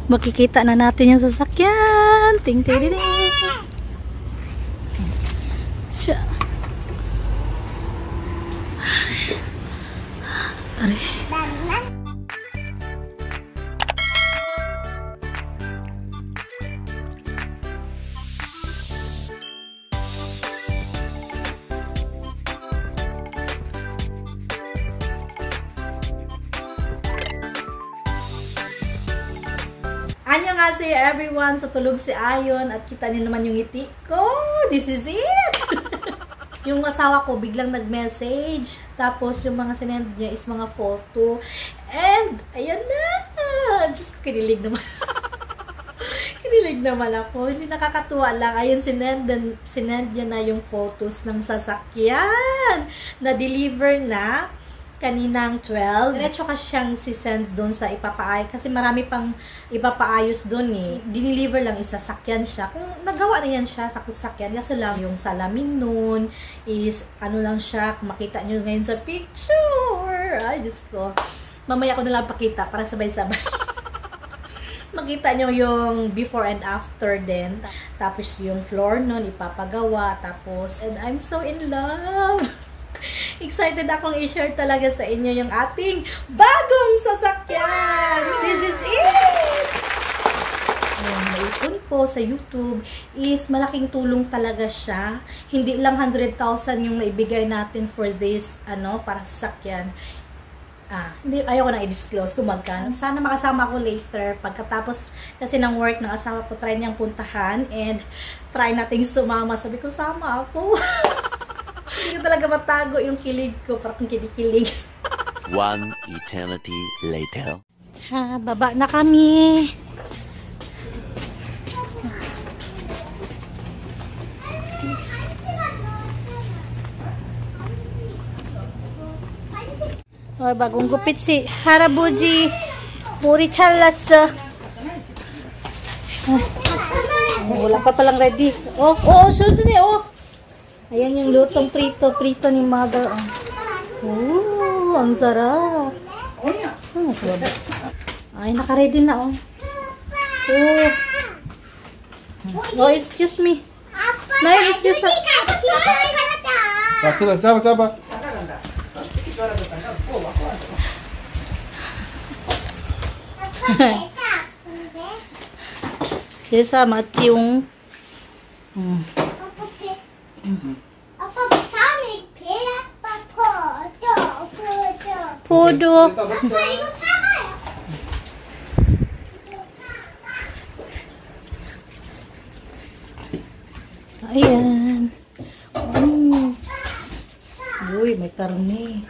makikita na natin yung sasakyan. Ting ting ting. Siya. Are. Annyeonghaseyo everyone! So tulog si Ayon at kita niyo naman yung ngiti ko. This is it! Yung asawa ko biglang nag-message. Tapos yung mga sinend niya is mga photo. And ayan na! Diyos ko, kinilig naman. Kinilig naman ako. Hindi nakakatuwa lang. Ayun, sinend niya na yung photos ng sasakyan. Na-deliver na kaninang 12. Diretso kasi siyang sisend doon sa ipapaayos. Kasi marami pang ipapaayos doon eh. Diniliver lang isasakyan siya. Kung nagawa na yan siya sa sasakyan, kasi lang yung salamin noon is ano lang siya. Kung makita nyo ngayon sa picture. Ay, Diyos ko. Mamaya ko na lang pakita para sabay-sabay. Makita nyo yung before and after din. Tapos yung floor noon ipapagawa. Tapos, and I'm so in love. Excited akong i-share talaga sa inyo yung ating bagong sasakyan! This is it! Yung naipon ko sa YouTube is malaking tulong talaga siya. Hindi lang 100,000 yung naibigay natin for this, para sa sasakyan. Hindi, ayoko na i-disclose kung magkano. Sana makasama ko later. Pagkatapos kasi ng work ng asawa ko, try niyang puntahan and try nating sumama. Sabi ko, sama ako. Hindi ko talaga matago yung kilig ko. Parang kinikilig. One eternity later. Baba na kami. Oh, bagong gupit si Harabuji. Puri chalas. Wala pa palang ready. Oh, sunod niya. Oh. Ayan yung lutong prito ni mother. Oh, ang sarap. Ay, naka-ready na, oh. Oh, excuse me. No, excuse me. 잡아. Sisa, mati yung... 포도. Ayan. Uy, may karne.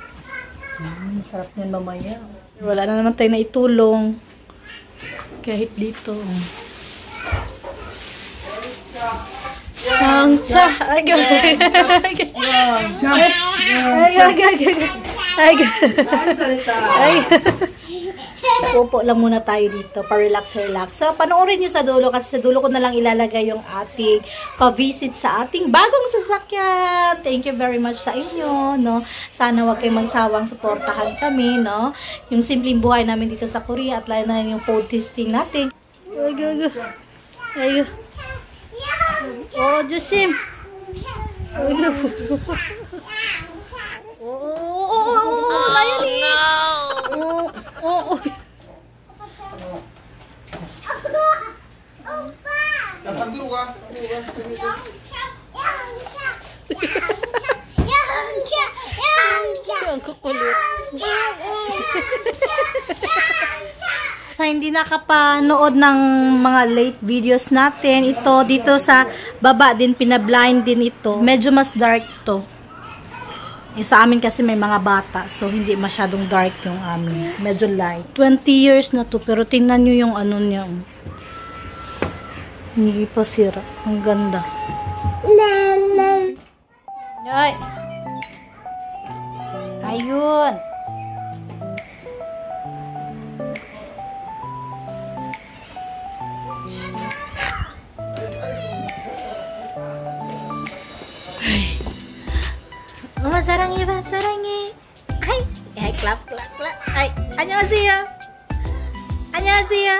Sarap niyan mamaya. Wala na naman tayo na itulong. Kahit dito. Sangcha. Upo lang muna tayo dito para relax. So, panoorin nyo sa dulo kasi sa dulo ko na lang ilalagay yung ating pa-visit sa ating bagong sasakyan. Thank you very much sa inyo, no? Sana wag kayong magsawang suportahan kami, no? Yung simpleng buhay namin dito sa Korea at lahat na yung food testing natin. Ay, oh, Josim. Layan eh. Ang kukulit. Sa hindi nakapanood ng mga late videos natin, ito dito sa baba din, pinablind din ito. Medyo mas dark to. Sa amin kasi may mga bata, so hindi masyadong dark yung amin. Medyo light. 20 years na to, pero tingnan nyo yung ano niya. Hindi pa sira. Ang ganda. Ay. Ayun. Mama sarangi ba? Sarangi. Ay, clap. Ay, 안녕하세요. 안녕하세요.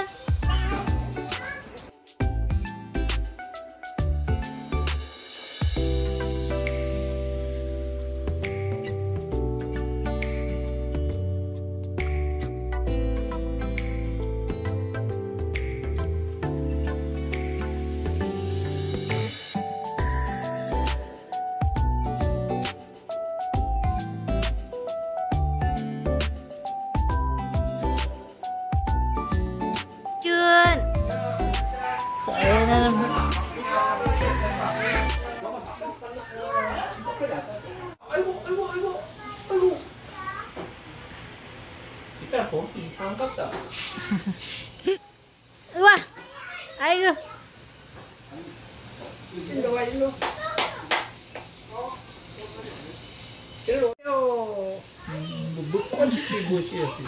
コーヒー3かった。 Wah! Ayo! 일로 와, 일로. 일로 와요. 뭐 꼰치기 무엇이었지?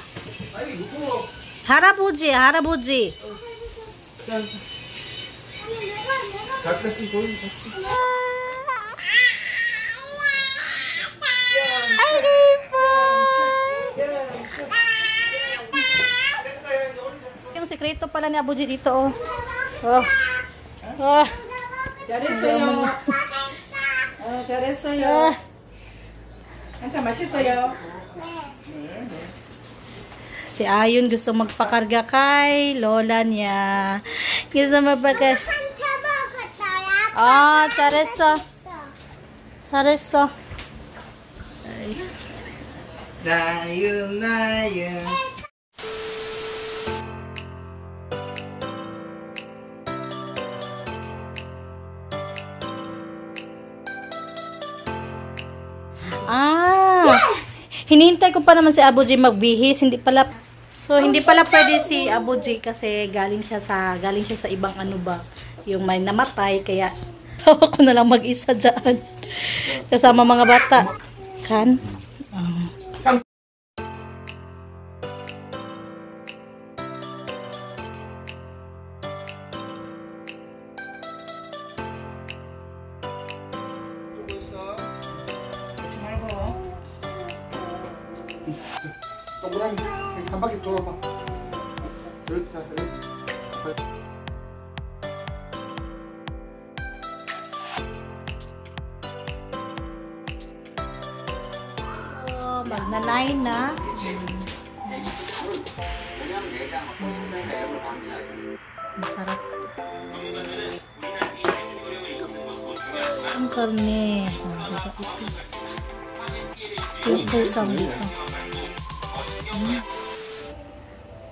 아니, 이거. 할아버지, 할아버지. 짠. 같이 보이 같이. Ay, yung sekreto pala ni Abuji dito, oh. Oh. Oh. 잘했어요. 잘했어요. Ah. 한타 맛있어요. Si Ayon gusto magpakarga kay lola niya. Gusto magpakarga. Ah, 잘했어. 잘했어. 나윤 나윤. Ah, hinihintay ko pa naman si Abuji magbihis, hindi pala. So hindi pala pwede si Abuji kasi galing siya sa ibang ano ba, yung may namatay kaya hawak ko na lang mag-isa diyan. Kasama mga bata. Kan? 동그라미 한 바퀴 돌아봐. 이렇게 이렇게. So, magnanay na. Masarap. Ang karne. Yung pusang dito.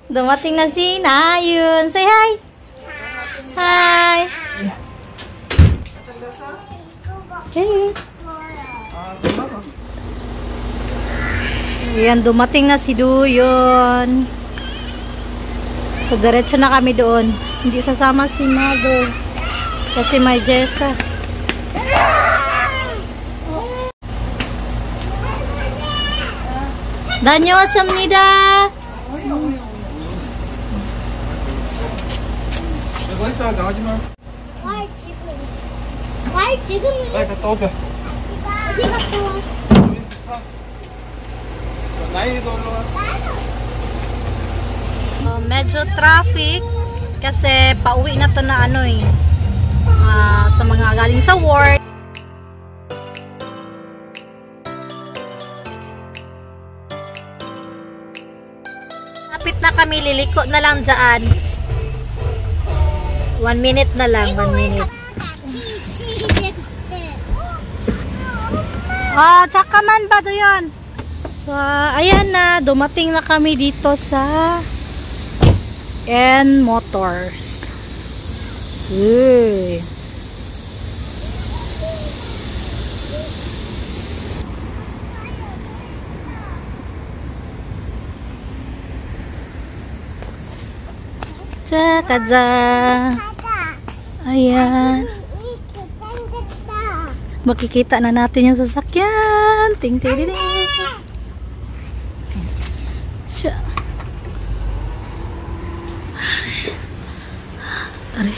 Dumating na si Nayun. Say hi! Hi! Hey! Ayan, dumating na si Duyon. So, diretso na kami doon. Hindi sasama si Mother. Kasi may Jessa. 다녀왔습니다. 멋있어 나가지 마. 지금 빨리 갔다 오자. 어디 갔다 와? 나이도 올라와. Medyo traffic kasi pauwi na to na ano eh. Sa mga galing sa work. Lapit na kami, liliko na lang dyan. 1 minute na lang, 1 minute. Oh, tsakaman ba doon? So, ayan na, dumating na kami dito sa N Motors. Uy. Tsakaza. Ayan. Makikita na natin yung sasakyan. Ting ting ting. Siya. Are.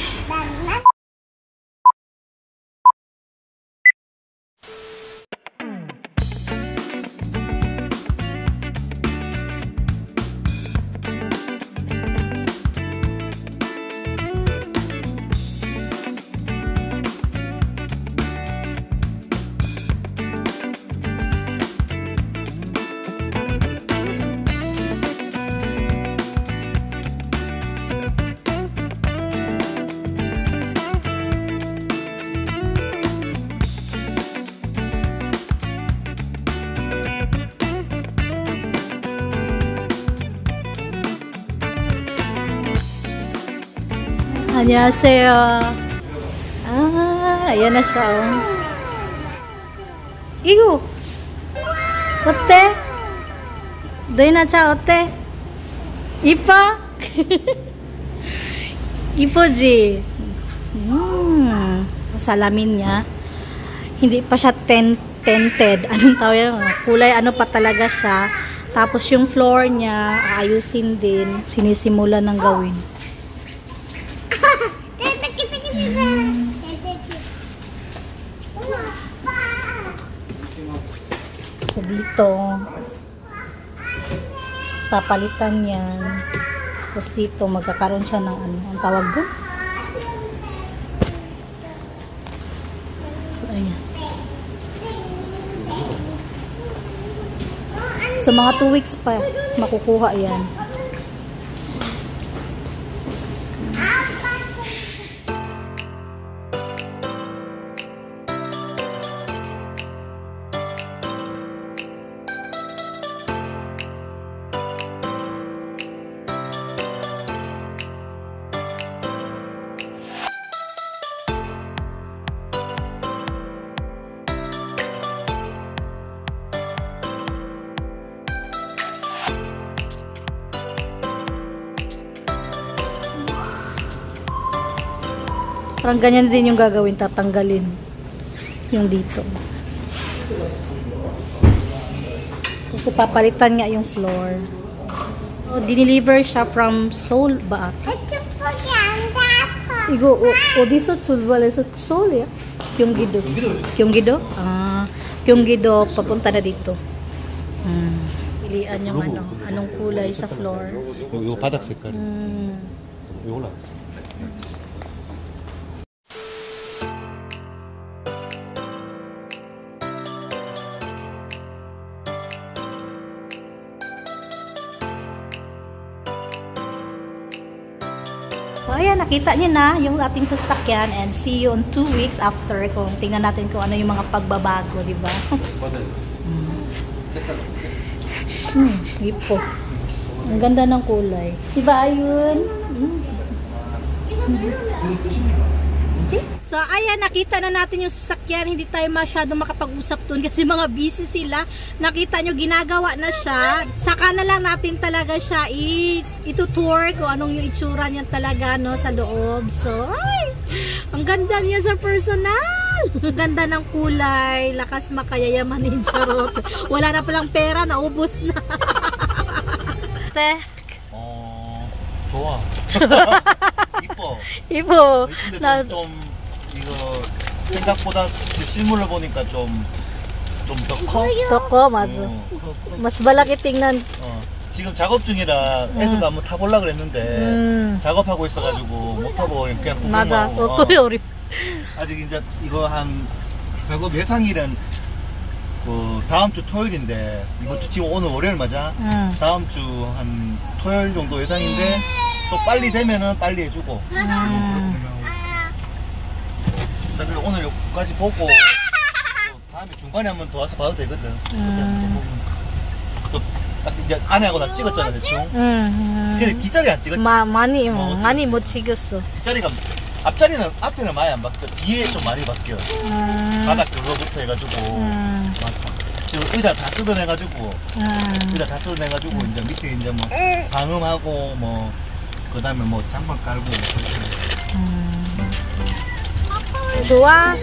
안녕하세요. Ayan na siya, oh. 이거 어때? 너희나 차 어때? Ipa? Ipoji. Salamin niya. Hindi pa siya tinted. Anong tawag yan? Kulay ano pa talaga siya. Tapos yung floor niya, aayusin din. Sinisimula ng gawin. So dito, papalitan yan. Tapos dito, magkakaroon siya ng ano, ang tawag doon? So, ayan. So, mga 2 weeks pa, makukuha yan. Parang ganyan din yung gagawin, tatanggalin yung dito. Kasi papalitan nga yung floor. So, dineliver siya from Seoul ba ata? Igo, odiso Seoul so Seoul ya? Gyeonggi-do. Gyeonggi-do? Gyeonggi-do, papunta na dito. Pilian yung anong kulay sa floor. 요 바닥 색깔. 요걸로. So, ayan, nakita niyo na yung ating sasakyan and see you on 2 weeks after kung tingnan natin kung ano yung mga pagbabago, di ba? Ipo. Ang ganda ng kulay. Di ba, Ayun? So, ayan, nakita na natin yung sasakyan. Hindi tayo masyado makapag-usap dun kasi mga busy sila. Nakita nyo, ginagawa na siya. Saka na lang natin talaga siya itutour kung anong yung itsura niya talaga no, sa loob. So, ay! Ang ganda niya sa personal! Ang ganda ng kulay. Lakas makayayamanin, charot. Wala na palang pera, naubos na. 좋아. 이뻐. Ipo. 근데 좀 이거 생각보다 실물로 보니까 좀 더 커. Toko, 맞아. Mas malaki tingnan. 지금 작업 중이라 애들도 한번 타보려 그랬는데 작업하고 있어가지고 못 타고 그냥 맞아. 구경하고. 어떠요, 우리? 아직 이제 이거 한 작업 예상일은 그 다음 주 토요일인데 이번 주 지금 오늘 월요일 맞아? 다음 주 한 토요일 정도 예상인데 또 빨리 되면은 빨리 해주고. 그래서 오늘 여기까지 보고 또 다음에 중간에 한번 더 와서 봐도 되거든. 또 딱 이제 아내하고 다 찍었잖아 대충. 근데 뒷자리 안 찍었지. 많이 못 찍었어. 뒷자리가 앞에는 많이 안 바뀌어. 뒤에 좀 많이 바뀌어. 바닥 그거부터 해가지고 지금 의자 다 뜯어내가지고 이제 밑에 이제 뭐 방음하고 뭐 그다음에 뭐 장판 깔고. 좋아.